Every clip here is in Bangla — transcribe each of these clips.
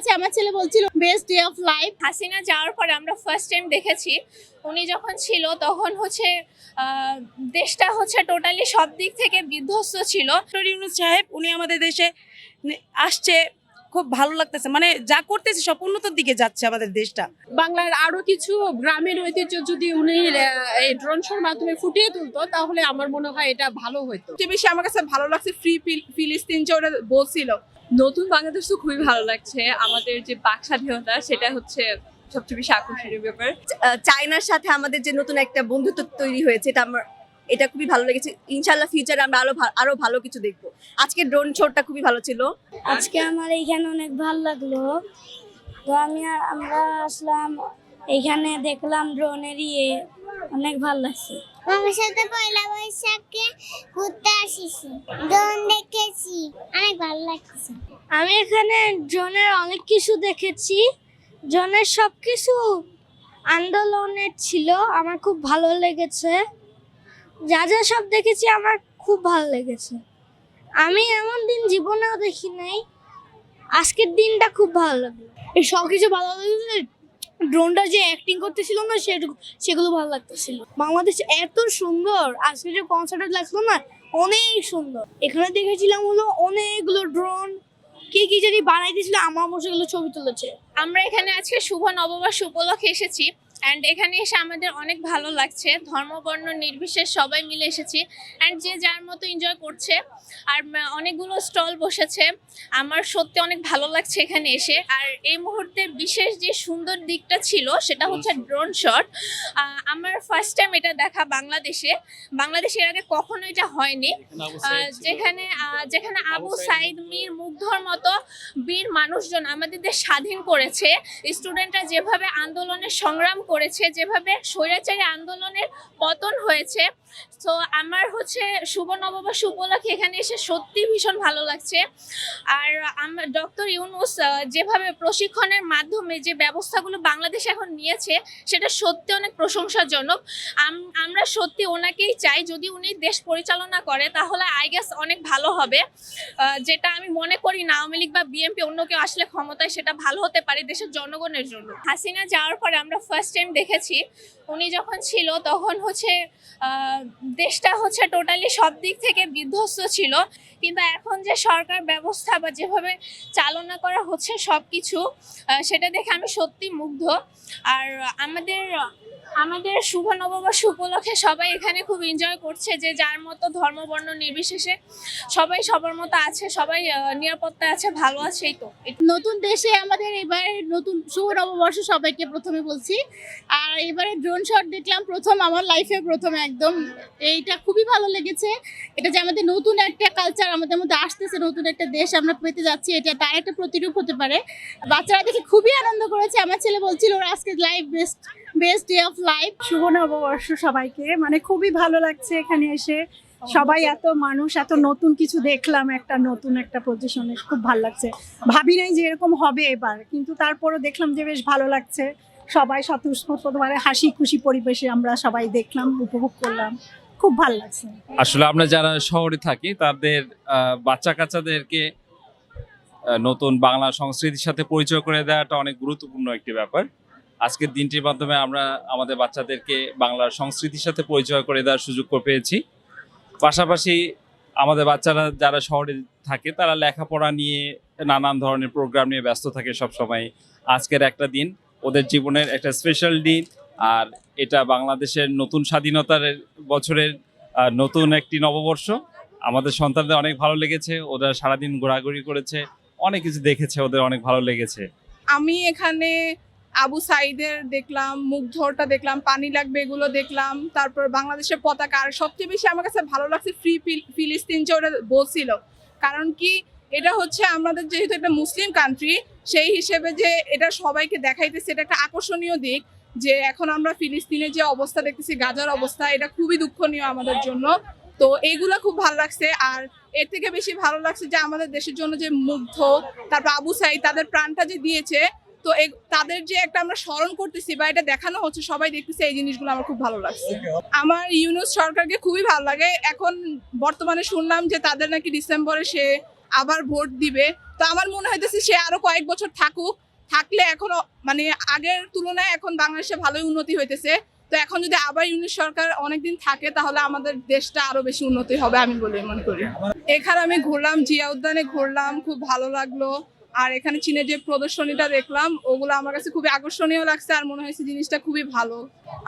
করেছে। আমার ছেলে বলছিল best day of life. Hasina যাওয়ার পরে আমরা ফার্স্ট টাইম দেখেছি উনি যখন ছিল তখন হচ্ছে দেশটা হচ্ছে টোটালি সব দিক থেকে বিধ্বস্ত ছিল। ডক্টর ইউনূস সাহেব উনি আমাদের দেশে আসছে, খুব ভালো লাগতেছে, মানে যা করতেছে সব উন্নতির দিকে যাচ্ছে আমাদের দেশটা। বাংলার আরো কিছু গ্রামের ঐতিহ্য যদি উনি এই ড্রোন শোর মাধ্যমে ফুটিয়ে তুলতো তাহলে আমার মনে হয় এটা ভালো হতো। সবচেয়ে বেশি আমার কাছে ভালো লাগছে ফ্রি ফিলিস্তিন যে ওরা বলছিল। নতুন বাংলাদেশ তো খুবই ভালো লাগছে। আমাদের যে বাক স্বাধীনতা সেটা হচ্ছে সবচেয়ে বেশি আকর্ষণীয় ব্যাপার। চায়নার সাথে আমাদের যে নতুন একটা বন্ধুত্ব তৈরি হয়েছে এটা খুবই ভালো লেগেছে। ইনশাআল্লাহ ফিউচারে আমরা আরো ভালো কিছু দেখবো। আজকে ড্রোন শোটা খুবই ভালো ছিল। আজকে আমার এইখানে অনেক ভালো লাগলো। তো আমরা আসলাম এইখানে, দেখলাম ড্রোনের অনেক ভালো লাগছে। আমার সাথে পয়লা বৈশাখে ঘুরতে আসিছি, ড্রোন দেখেছি, অনেক ভালো লাগছে। আমি এখানে ড্রোনের অনেক কিছু দেখেছি। ড্রোনের সবকিছু আন্দোলনের ছিল, আমার খুব ভালো লেগেছে। যা যা সব দেখেছি আমার খুব ভালো লেগেছে। আমি এমন দিন জীবনেও দেখি নাই। আজকের দিনটা খুব ভালো লাগলো। এই সব কিছু ভালো লেগেছে। ড্রোনটা যে অ্যাক্টিং করতেছিল না সেগুলো ভালো লাগতেছিল। বাংলাদেশ এত সুন্দর, আজকে যে কনসার্ট লাগলো না অনেক সুন্দর। এখানে দেখেছিলাম হলো অনেকগুলো ড্রোন, কি কি জানি বানাইতেছিল, আমার সেগুলো ছবি তুলেছে। আমরা এখানে আজকে শুভ নববর্ষ উপলক্ষে এসেছি অ্যান্ড এখানে এসে আমাদের অনেক ভালো লাগছে। ধর্ম বর্ণ নির্বিশেষে সবাই মিলে এসেছি অ্যান্ড যে যার মতো এনজয় করছে। আর অনেকগুলো স্টল বসেছে, আমার সত্যি অনেক ভালো লাগছে এখানে এসে। আর এই মুহূর্তে বিশেষ যে সুন্দর দিকটা ছিল সেটা হচ্ছে ড্রোন শট। আমার ফার্স্ট টাইম এটা দেখা বাংলাদেশে এর আগে কখনো এটা হয়নি। যেখানে আবু সাইদ, মীর মুগ্ধর মতো বীর মানুষজন আমাদের দেশ স্বাধীন করেছে, স্টুডেন্টরা যেভাবে আন্দোলনের সংগ্রাম করেছে, যেভাবে স্বৈরাচারী আন্দোলনের পতন হয়েছে। তো আমার হচ্ছে শুভ নববর্ষ উপলক্ষে এখানে এসে সত্যি ভীষণ ভালো লাগছে। আর আমার ডক্টর ইউনূস যেভাবে প্রশিক্ষণের মাধ্যমে যে ব্যবস্থাগুলো বাংলাদেশ এখন নিয়েছে সেটা সত্যি অনেক প্রশংসাজনক। আমরা সত্যি ওনাকেই চাই, যদি উনি দেশ পরিচালনা করে তাহলে আই গেস অনেক ভালো হবে। যেটা আমি মনে করি না আওয়ামী লীগ বা বিএনপি অন্য কেউ আসলে ক্ষমতায় সেটা ভালো হতে পারে দেশের জনগণের জন্য। হাসিনা যাওয়ার পরে আমরা ফার্স্ট টাইম দেখেছি উনি যখন ছিল তখন হচ্ছে দেশটা হচ্ছে টোটালি সব দিক থেকে বিধ্বস্ত ছিল, কিন্তু এখন যে সরকার ব্যবস্থা বা যেভাবে চালনা করা হচ্ছে সব কিছু, সেটা দেখে আমি সত্যি মুগ্ধ। আর আমাদের শুভ নববর্ষ উপলক্ষে সবাই এখানে খুব এনজয় করছে, যে যার মতো ধর্ম বর্ণ নির্বিশেষে সবাই সবার মতো আছে, সবাই নিরাপত্তা আছে, ভালো আছে। এই তো নতুন দেশে আমাদের এবার নতুন শুভ নববর্ষ সবাইকে প্রথমে বলছি। আর এবারে ড্রোন শট দেখলাম প্রথম, আমার লাইফে প্রথম একদম। এইটা খুবই ভালো লেগেছে। এটা যে আমাদের নতুন একটা কালচার আমাদের মধ্যে আসতেছে, নতুন একটা দেশ আমরা পেতে যাচ্ছি, এটা তার একটা প্রতিরূপ হতে পারে। বাচ্চারা দেখে খুবই আনন্দ করেছে। আমার ছেলে বলছিল ওরা আজকে বেস্ট ডে অফ লাইফ। শুভ নববর্ষ সবাইকে, মানে খুবই ভালো লাগছে এখানে এসে। সবাই এত মানুষ, এত নতুন কিছু দেখলাম, নতুন একটা পজিশনে খুব ভালো লাগছে। ভাবি নাই যে এরকম হবে এবার, কিন্তু তারপরও দেখলাম যে বেশ ভালো লাগছে। সবাই স্বতঃস্ফূর্তভাবে হাসি খুশি পরিবেশে আমরা সবাই দেখলাম, উপভোগ করলাম, খুব ভালো লাগছে। আসলে আমরা যারা শহরে থাকি তাদের বাচ্চা কাচ্চাদেরকে নতুন বাংলা সংস্কৃতির সাথে পরিচয় করে দেওয়াটা অনেক গুরুত্বপূর্ণ একটি ব্যাপার। আজকের দিনটির মাধ্যমে আমরা আমাদের বাচ্চাদেরকে বাংলার সংস্কৃতির সাথে পরিচয় করে দেওয়ার সুযোগ পেয়েছি। পাশাপাশি আমাদের বাচ্চারা যারা শহরে থাকে তারা লেখাপড়া নিয়ে নানান ধরনের প্রোগ্রাম নিয়ে ব্যস্ত থাকে সব সময়। আজকের একটা দিন ওদের জীবনের একটা স্পেশাল দিন, আর এটা বাংলাদেশের নতুন স্বাধীনতার বছরের নতুন একটি নববর্ষ। আমাদের সন্তানদের অনেক ভালো লেগেছে, ওরা সারাদিন ঘোরাঘুরি করেছে, অনেক কিছু দেখেছে, ওদের অনেক ভালো লেগেছে। আমি এখানে আবু সাইদের দেখলাম, মুগ্ধরটা দেখলাম, পানি লাগবে এগুলো দেখলাম, তারপর বাংলাদেশের পতাকা। আর সবচেয়ে বেশি আমার কাছে ভালো লাগছে ফ্রি ফিলিস্তিন যে ওরা বলছিল। কারণ কি, এটা হচ্ছে আমাদের যেহেতু একটা মুসলিম কান্ট্রি, সেই হিসেবে যে এটা সবাইকে দেখাইতেছে, এটা একটা আকর্ষণীয় দিক। যে এখন আমরা ফিলিস্তিনের যে অবস্থা দেখতেছি, গাজার অবস্থা, এটা খুবই দুঃখনীয় আমাদের জন্য। তো এইগুলা খুব ভালো লাগছে। আর এর থেকে বেশি ভালো লাগছে যে আমাদের দেশের জন্য যে মুগ্ধ, তারপর আবু সাইদ তাদের প্রাণটা যে দিয়েছে, তো তাদের যে একটা আমরা স্মরণ করতেছি বা এটা দেখানো হচ্ছে, সবাই দেখতেছে, এই জিনিসগুলো আমার খুব ভালো লাগছে। আমার ইউনূস সরকারকে খুবই ভালো লাগে। এখন বর্তমানে শুনলাম যে তাদের নাকি ডিসেম্বরে সে আবার ভোট দিবে। তো আমার মনে হইতেছে সে আরো কয়েক বছর থাকুক, থাকলে এখন মানে আগের তুলনায় এখন বাংলাদেশে ভালোই উন্নতি হইতেছে। তো এখন যদি আবার ইউনিট সরকার অনেকদিন থাকে তাহলে আমাদের দেশটা আরো বেশি উন্নতি হবে আমি বলে মনে করি। এখানে আমি ঘুরলাম, জিয়া উদ্যানে ঘুরলাম, খুব ভালো লাগলো। আর এখানে চীনের যে প্রদর্শনীটা দেখলাম ওগুলো আমার কাছে খুবই আকর্ষণীয় লাগছে, আর মনে হয়েছে জিনিসটা খুবই ভালো।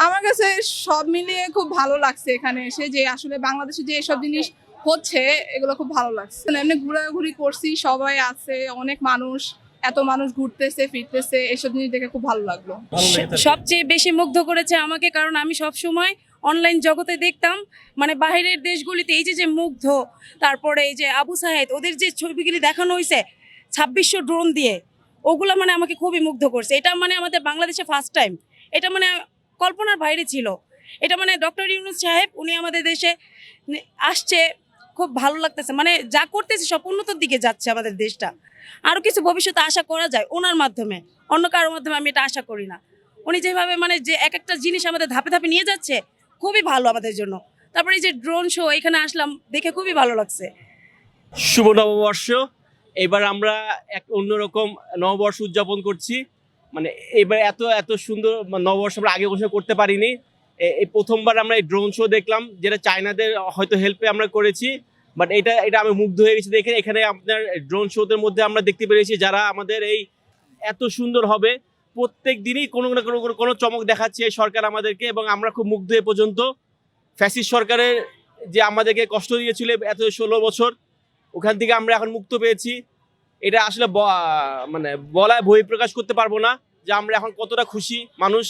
আমার কাছে সব মিলিয়ে খুব ভালো লাগছে এখানে এসে, যে আসলে বাংলাদেশে যে এসব জিনিস হচ্ছে এগুলো খুব ভালো লাগছে। এমনি ঘোরাঘুরি করছি, সবাই আছে, অনেক মানুষ, এত মানুষ ঘুরতেছে ফিরতেছে, এসব জিনিস দেখে খুব ভালো লাগলো। সবচেয়ে বেশি মুগ্ধ করেছে আমাকে, কারণ আমি সব সময় অনলাইন জগতে দেখতাম মানে বাইরের দেশগুলিতে এই যে মুগ্ধ, তারপরে এই যে আবু সাহেদ ওদের যে ছবিগুলি দেখানো হয়েছে 2600 ড্রোন দিয়ে, ওগুলো মানে আমাকে খুবই মুগ্ধ করছে। এটা মানে আমাদের বাংলাদেশে ফার্স্ট টাইম, এটা মানে কল্পনার বাইরে ছিল। এটা মানে ডক্টর ইউনূস সাহেব উনি আমাদের দেশে আসছে, খুব ভালো লাগতেছে। মানে যা করতেছে সব উন্নতির দিকে যাচ্ছে আমাদের দেশটা। আরও কিছু ভবিষ্যতে আশা করা যায় ওনার মাধ্যমে, অন্য কারোর মাধ্যমে আমি এটা আশা করি না। উনি যেভাবে মানে যে এক একটা জিনিস আমাদের ধাপে ধাপে নিয়ে যাচ্ছে খুবই ভালো আমাদের জন্য। তারপরে এই যে ড্রোন শো এখানে আসলাম, দেখে খুবই ভালো লাগছে। শুভ নববর্ষ। এবার আমরা এক অন্যরকম নববর্ষ উদযাপন করছি। মানে এবার এত এত সুন্দর নববর্ষ আমরা আগে কখনো করতে পারিনি। এই প্রথমবার আমরা এই ড্রোন শো দেখলাম, যেটা চায়নাদের হয়তো হেল্পে আমরা করেছি, বাট এটা আমি মুগ্ধ হয়ে গেছি দেখে। এখানে আপনার ড্রোন শোদের মধ্যে আমরা দেখতে পেরেছি যারা আমাদের এই এত সুন্দর হবে প্রত্যেক দিনই কোনো না কোনো চমক দেখাচ্ছে এই সরকার আমাদেরকে, এবং আমরা খুব মুগ্ধ এ পর্যন্ত। ফ্যাসিস্ট সরকারের যে আমাদেরকে কষ্ট দিয়েছিল এত 16 বছর, ওখান থেকে আমরা এখন মুক্ত পেয়েছি। এটা আসলে মানে বলায় বহিঃপ্রকাশ করতে পারবো না যে আমরা এখন কতটা খুশি মানুষ।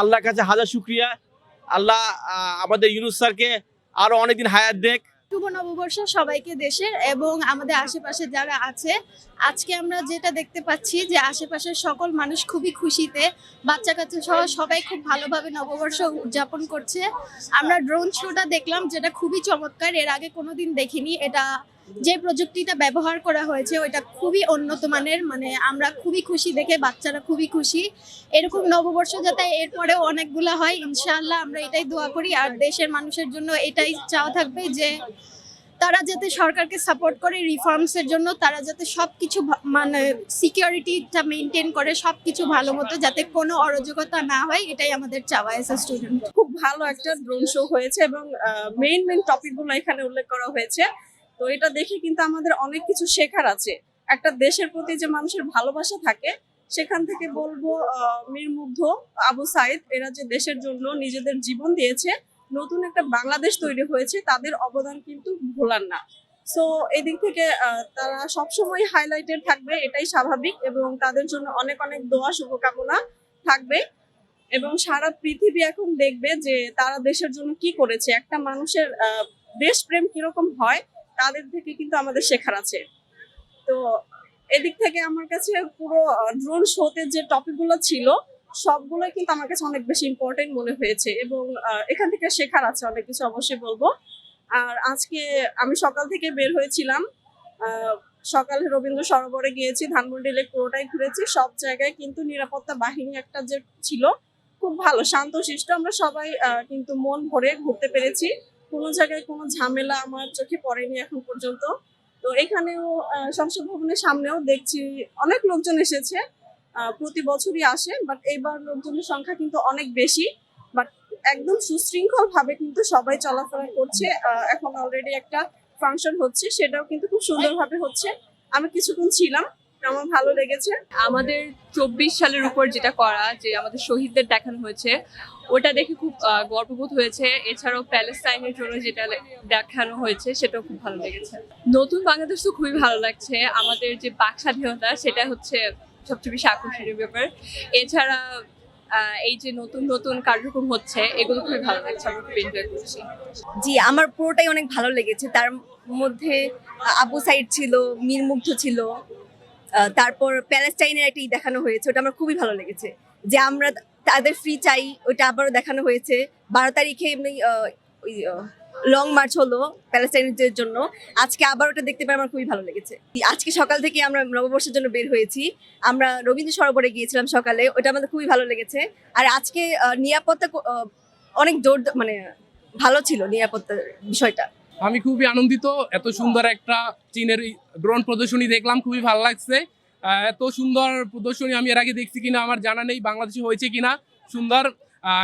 আল্লাহর কাছে হাজার শুকরিয়া। আল্লাহ আমাদের ইউনূস স্যারকে আরো অনেকদিন হায়াত দেখ। শুভ নববর্ষ সবাইকে দেশের এবং আমাদের আশেপাশে যারা আছে। আজকে আমরা যেটা দেখতে পাচ্ছি যে আশেপাশের সকল মানুষ খুবই খুশিতে, বাচ্চা কাচ্চা সহ সবাই খুব ভালোভাবে নববর্ষ উদযাপন করছে। আমরা ড্রোন শোটা দেখলাম, যেটা খুবই চমৎকার, এর আগে কোনোদিন দেখিনি। এটা যে প্রযুক্তিটা ব্যবহার করা হয়েছে ওইটা খুবই উন্নত মানের, মানে আমরা খুবই খুশি দেখে, বাচ্চারা খুবই খুশি। এরকম নববর্ষ যাতে এরপরেও অনেকগুলো হয় ইনশাআল্লাহ, আমরা এটাই দোয়া করি। আর দেশের মানুষের জন্য এটাই চাওয়া থাকবে যে তারা যাতে সরকারকে সাপোর্ট করে রিফর্মসের জন্য, তারা যাতে সবকিছু মানে সিকিউরিটিটা মেনটেন করে, সবকিছু ভালো মতো, যাতে কোনো অরাজকতা না হয়, এটাই আমাদের চাওয়া এজ এ স্টুডেন্ট। খুব ভালো একটা ড্রোন শো হয়েছে এবং মেইন টপিকগুলো এখানে উল্লেখ করা হয়েছে। তো এটা দেখে কিন্তু আমাদের অনেক কিছু শেখার আছে। একটা দেশের প্রতি যে মানুষের ভালোবাসা থাকে, সেখান থেকে বলবো মীর মুগ্ধ, আবু সাইদ, এরা যে দেশের জন্য নিজেদের জীবন দিয়েছে, নতুন একটা বাংলাদেশ তৈরি হয়েছে, তাদের অবদান কিন্তু ভোলার না। সো এই দিক থেকে তারা সবসময় হাইলাইটেড থাকবে, এটাই স্বাভাবিক। এবং তাদের জন্য অনেক অনেক দোয়া শুভকামনা থাকবে। এবং সারা পৃথিবী এখন দেখবে যে তারা দেশের জন্য কি করেছে। একটা মানুষের দেশপ্রেম কিরকম হয় তাদের থেকে কিন্তু আমাদের শেখার আছে। তো এদিক থেকে আমার কাছে পুরো ড্রোন শোতে যে টপিকগুলো ছিল সবগুলো কিন্তু আমার কাছে অনেক বেশি ইম্পর্টেন্ট মনে হয়েছে, এবং এখান থেকে শেখার আছে অনেক কিছু, অবশ্যই বলবো। আর আজকে আমি সকাল থেকে বের হয়েছিলাম, সকালে রবীন্দ্র সরোবরে গিয়েছি, ধানমন্ডি লেক পুরোটাই ঘুরেছি। সব জায়গায় কিন্তু নিরাপত্তা বাহিনী একটা যে ছিল খুব ভালো, শান্তশিষ্ট। আমরা সবাই কিন্তু মন ভরে ঘুরতে পেরেছি, কোনো জায়গায় কোনো ঝামেলা আমার চোখে পড়েনি এখন পর্যন্ত। তো এখানেও সংসদ ভবনের সামনেও দেখছি অনেক লোকজন এসেছে, প্রতি বছরই আসে, বাট এইবার লোকজনের সংখ্যা কিন্তু অনেক বেশি। বাট একদম সুশৃঙ্খল ভাবে কিন্তু সবাই চলাফেরা করছে। এখন অলরেডি একটা ফাংশন হচ্ছে, সেটাও কিন্তু খুব সুন্দরভাবে হচ্ছে। আমি কিছুক্ষণ ছিলাম, আমার ভালো লেগেছে। আমাদের 24 সালের উপর যেটা করা, যে আমাদের শহীদদের দেখানো হয়েছে, ওটা দেখে খুব গর্ববোধ হয়েছে। এছাড়াও প্যালেস্টাইনের জন্য যেটা দেখানো হয়েছে সেটাও খুব ভালো লেগেছে। নতুন বাংলাদেশ তো খুবই ভালো লাগছে। আমাদের যে বাক স্বাধীনতা সেটা হচ্ছে সবচেয়ে বেশি আকর্ষণীয় ব্যাপার। এছাড়া এই যে নতুন নতুন কার্যক্রম হচ্ছে, এগুলো খুবই ভালো লাগছে, আমরা খুব এনজয় করছি। জি, আমার পুরোটাই অনেক ভালো লেগেছে। তার মধ্যে আবু সাইদ ছিল, মীর মুগ্ধ ছিল, তারপর প্যালেস্টাইনের একটা দেখানো হয়েছে, ওটা আমার খুবই ভালো লেগেছে। যে আমরা তাদের ফ্রি চাই, ওইটা আবারও দেখানো হয়েছে। 12 তারিখে এমনি লং মার্চ হলো প্যালেস্টাইনের জন্য, আজকে আবার ওটা দেখতে পেয়ে আমার খুবই ভালো লেগেছে। আজকে সকাল থেকে আমরা নববর্ষের জন্য বের হয়েছি, আমরা রবীন্দ্র সরোবরে গিয়েছিলাম সকালে, ওটা আমাদের খুবই ভালো লেগেছে। আর আজকে নিরাপত্তা অনেক জোর, মানে ভালো ছিল নিরাপত্তার বিষয়টা। আমি খুবই আনন্দিত, এত সুন্দর একটা চীনের ড্রোন প্রদর্শনী দেখলাম, খুবই ভালো লাগছে। এত সুন্দর প্রদর্শনী আমি এর আগে দেখছি কিনা আমার জানা নেই, বাংলাদেশে হয়েছে কিনা। সুন্দর,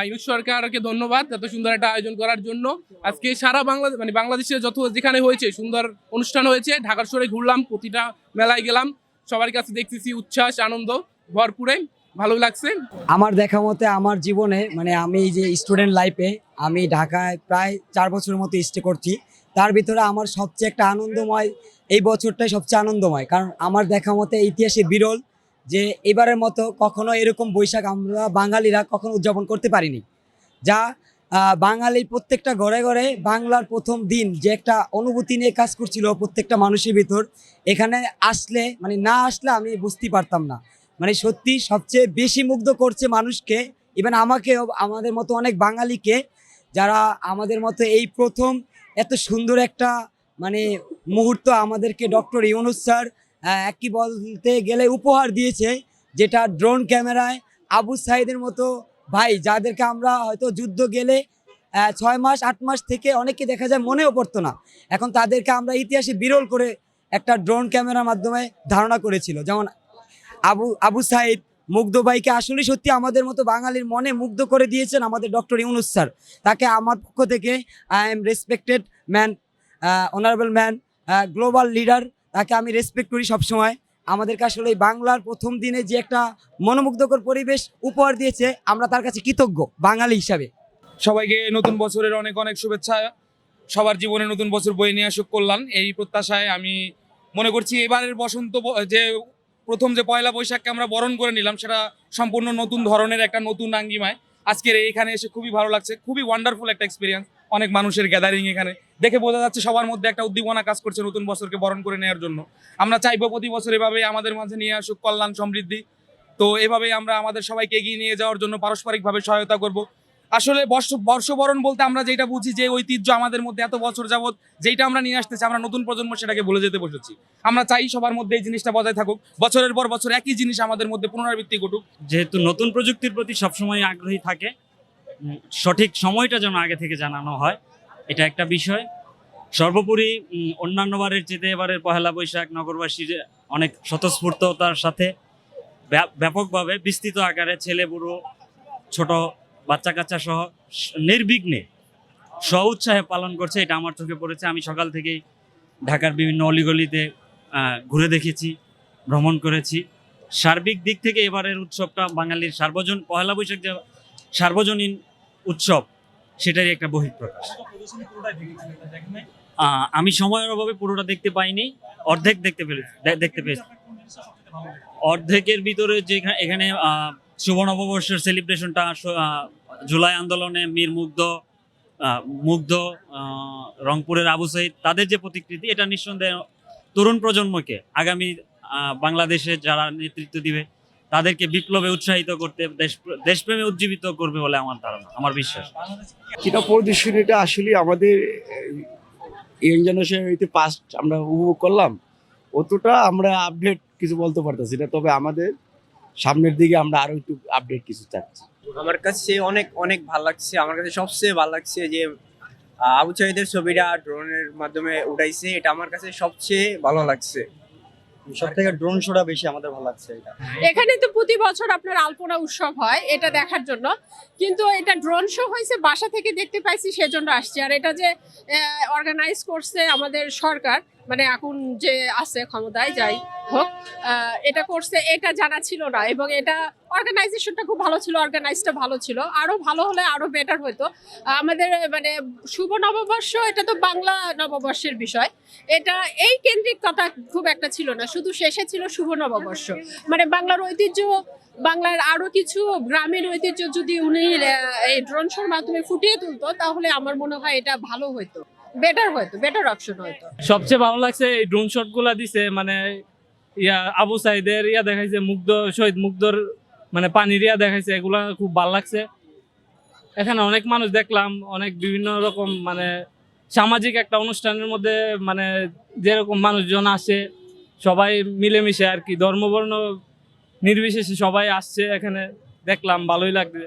ইউনুস সরকারকে ধন্যবাদ এত সুন্দর একটা আয়োজন করার জন্য। আজকে সারা বাংলাদেশে যত যেখানে হয়েছে সুন্দর অনুষ্ঠান হয়েছে, ঢাকার শহরে ঘুরলাম, প্রতিটা মেলায় গেলাম, সবার কাছে দেখতেছি উচ্ছ্বাস আনন্দ ভরপুরে, ভালো লাগছে। আমার দেখা মতে আমার জীবনে আমি এই যে স্টুডেন্ট লাইফে আমি ঢাকায় প্রায় 4 বছরের মতো স্টে করছি। তার ভিতরে আমার সবচেয়ে একটা আনন্দময় এই বছরটাই সবচেয়ে আনন্দময়, কারণ আমার দেখা মতে ইতিহাসে বিরল যে এবারের মতো কখনো এরকম বৈশাখ আমরা বাঙালিরা কখনো উদযাপন করতে পারিনি। যা বাঙালির প্রত্যেকটা ঘরে ঘরে বাংলার প্রথম দিন যে একটা অনুভূতি নিয়ে কাজ করছিল প্রত্যেকটা মানুষের ভিতর, এখানে আসলে না আসলে আমি বুঝতে পারতাম না। সত্যি সবচেয়ে বেশি মুগ্ধ করছে মানুষকে, ইভেন আমাকেও, আমাদের মতো অনেক বাঙালিকে, যারা আমাদের মতো এই প্রথম এত সুন্দর একটা মুহূর্ত আমাদেরকে ডক্টর ইউনূস স্যার কি বলতে গেলে উপহার দিয়েছে, যেটা ড্রোন ক্যামেরায় আবু সাইদের মতো ভাই, যাদেরকে আমরা হয়তো যুদ্ধ গেলে 6 মাস 8 মাস থেকে অনেকে দেখা যায় মনেও পড়তো না, এখন তাদেরকে আমরা ইতিহাসে বিরল করে একটা ড্রোন ক্যামেরার মাধ্যমে ধারণা করেছিল। যেমন আবু সাইদ, মুগ্ধ ভাইকে আসলে সত্যি আমাদের মতো বাঙালির মনে মুগ্ধ করে দিয়েছেন আমাদের ডক্টর ইউনূস স্যার। তাকে আমার পক্ষ থেকে I am respected man, honourable man, global leader, তাকে আমি রেসপেক্ট করি সবসময়। আমাদেরকে আসলে এই বাংলার প্রথম দিনে যে একটা মনোমুগ্ধকর পরিবেশ উপহার দিয়েছে, আমরা তার কাছে কৃতজ্ঞ বাঙালি হিসাবে। সবাইকে নতুন বছরের অনেক অনেক শুভেচ্ছা। সবার জীবনে নতুন বছর বয়ে নিয়ে আসুক কল্যাণ, এই প্রত্যাশায় আমি মনে করছি এবারের বসন্ত যে প্রথম যে পয়লা বৈশাখকে আমরা বরণ করে নিলাম, সেটা সম্পূর্ণ নতুন ধরনের একটা নতুন আঙ্গিমায় আজকের এইখানে এসে খুবই ভালো লাগছে। খুবই ওয়ান্ডারফুল একটা এক্সপিরিয়েন্স, অনেক মানুষের গ্যাদারিং এখানে দেখে বোঝা যাচ্ছে সবার মধ্যে একটা উদ্দীপনা কাজ করছে নতুন বছরকে বরণ করে নেওয়ার জন্য। আমরা চাইবো প্রতি বছর এভাবে আমাদের মাঝে নিয়ে আসুক কল্যাণ সমৃদ্ধি। তো এভাবেই আমরা আমাদের সবাইকে এগিয়ে নিয়ে যাওয়ার জন্য পারস্পরিকভাবে সহায়তা করব। আসলে বর্ষবরণ বলতে আমরা যেটা বুঝি যে ঐতিহ্য আমাদের মধ্যে এত বছর যাবত যেটা আমরা নিয়ে আসতেছি, আমরা নতুন প্রজন্ম সেটাকে ভুলে যেতে বসেছি। আমরা চাই সবার মধ্যে এই জিনিসটা বজায় থাকুক, বছরের পর বছর একই জিনিস আমাদের মধ্যে পুনরাবৃত্তি ঘটুক। যেহেতু নতুন প্রযুক্তির প্রতি সবসময় আগ্রহী থাকে, সঠিক সময়টা যেন আগে থেকে জানানো হয়, এটা একটা বিষয়। সর্বোপরি অন্যান্য বারের চেয়ে এবারের পহেলা বৈশাখ নগরবাসীর অনেক স্বতঃস্ফূর্ততার সাথে ব্যাপকভাবে বিস্তৃত আকারে ছেলে বুড়ো ছোট বাচ্চা কাচ্চা সহ নির্বিঘ্নে উৎসাহে পালন করছে, এটা আমার চোখে পড়েছে। আমি সকাল থেকেই ঢাকার বিভিন্ন অলিগলিতে ঘুরে দেখেছি, ভ্রমণ করেছি। সার্বিক দিক থেকে এবারের উৎসবটা বাঙালির পহেলা বৈশাখ যে সার্বজনীন উৎসব, সেটারই একটা বহিঃপ্রকাশ। আমি সময়ের অভাবে পুরোটা দেখতে পাইনি, অর্ধেক দেখতে পেয়েছি। অর্ধেকের ভিতরে যে এখানে শুভ নববর্ষের সেলিব্রেশনটা, জুলাই আন্দোলনে মীর মুগ্ধ, রংপুরের আবু সাইদ, তাদের যে প্রতিকৃতি, এটা নিঃসন্দেহে তরুণ প্রজন্মকে আগামী বাংলাদেশে যারা নেতৃত্ব দিবে তাদেরকে বিপ্লবে উৎসাহিত করতে, দেশপ্রেমে উজ্জীবিত করবে বলে আমার ধারণা, আমার বিশ্বাস। এটা প্রদর্শনীটা আসলে আমাদের ইয়াং জেনারেশন হইতে পাস্ট আমরা উপভোগ করলাম, অতটা আমরা আপডেট কিছু বলতে পারতেছি না, তবে আমাদের সামনের দিকে আমরা আরো একটু আপডেট কিছু চাচ্ছি। আমার কাছে অনেক অনেক ভালো লাগছে। আমার কাছে সবচেয়ে ভালো লাগছে যে আবু সাইদের ছবিটা ড্রোনের মাধ্যমে উঠাইছে, এটা আমার কাছে সবচেয়ে ভালো লাগছে। সব থেকে ড্রোন শোটা বেশি আমাদের ভালো লাগছে। এখানে তো প্রতি বছর আপনার আলপনা উৎসব হয় এটা দেখার জন্য, কিন্তু এটা ড্রোন শো হয়েছে বাসা থেকে দেখতে পাইছি, সেজন্য আসছি। আর এটা যে অর্গানাইজ করছে আমাদের সরকার, এখন যে আছে ক্ষমতায় যাই হোক, এটা করছে, এটা জানা ছিল না। এবং এটা অর্গানাইজেশনটা খুব ভালো ছিল, অর্গানাইজটা ভালো ছিল, আরো ভালো হলে আরো বেটার হতো। আমাদের শুভ নববর্ষ, এটা তো বাংলা নববর্ষের বিষয়, এটা এই কেন্দ্রিক কথা খুব একটা ছিল না, শুধু শেষে ছিল শুভ নববর্ষ। বাংলার ঐতিহ্য, বাংলার আরো কিছু গ্রামীণ ঐতিহ্য যদি উনি এই ড্রোন শোর মাধ্যমে ফুটিয়ে তুলতো, তাহলে আমার মনে হয় এটা ভালো হতো, বেটার অপশন হতো। সবচেয়ে ভালো লাগছে এই ড্রোন শট গুলা দিছে, আবু সাইদের দেখাইছে, শহীদ মুগ্ধর পানির দেখাইছে, এগুলা খুব ভালো লাগছে। এখানে অনেক মানুষ দেখলাম, অনেক বিভিন্ন রকম সামাজিক একটা অনুষ্ঠানের মধ্যে যেরকম মানুষজন আসে, সবাই মিলেমিশে আর কি, ধর্মবর্ণ নির্বিশেষে সবাই আসছে এখানে, দেখলাম, ভালোই লাগছে।